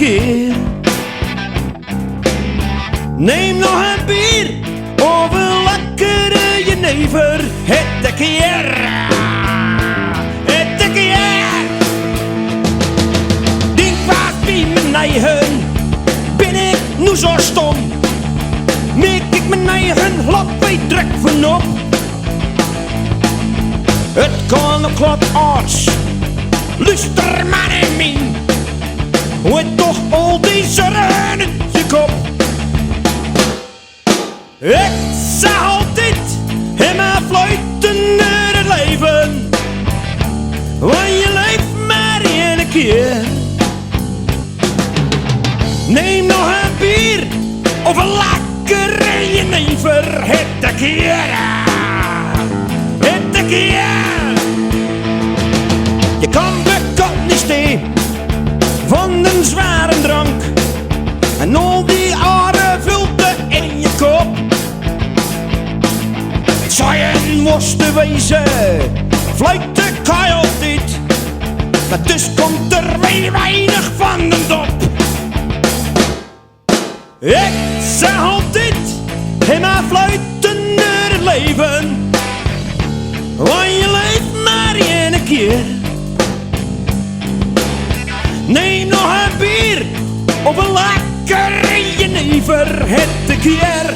keer. Neem nog een bier of een lekkere jenever. Het een keer. Het een keer. Denk vaak bij mijn eigen. Ben ik nu zo stom? Maak ik mijn eigen lap bij druk van op. Het kan een klap arts. Luister maar in mij. Hoe toch al die zorgen in je kop. Ik zeg altijd in mijn fluiten naar het leven. Want je leeft maar één keer. Neem nog een bier of een lekkere jenever. Het een keer. Het een keer. Je kan bekend niet steen van een zware drank. En al die aren vult er in je kop. Het zou je moesten wezen, Fluite kan je altijd. Maar dus komt er weer weinig van de dop. Ik zeg altijd in mijn fluiten naar het leven. Want je leeft maar één keer. Neem nog een bier of een lekkere jenever. Het een keer.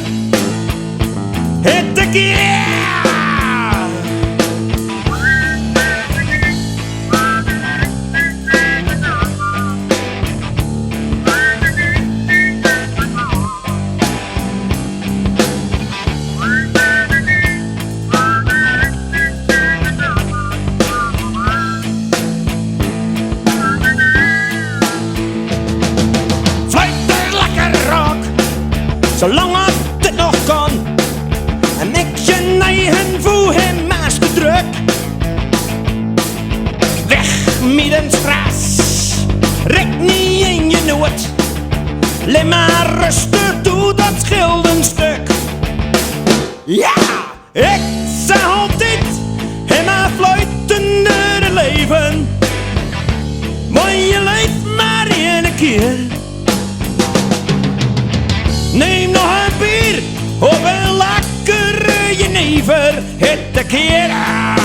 Het een keer. Zolang het nog kan. En ik je eigen voel hem maast druk. Weg met een straat. Rek niet in je nood. Laat maar rustig toe, dat scheelt een stuk. Ja, ik zeg altijd in mijn fluiten naar het leven. Maar je leeft maar één keer. Neem nog een bier of een lekkere jenever. Het een keer.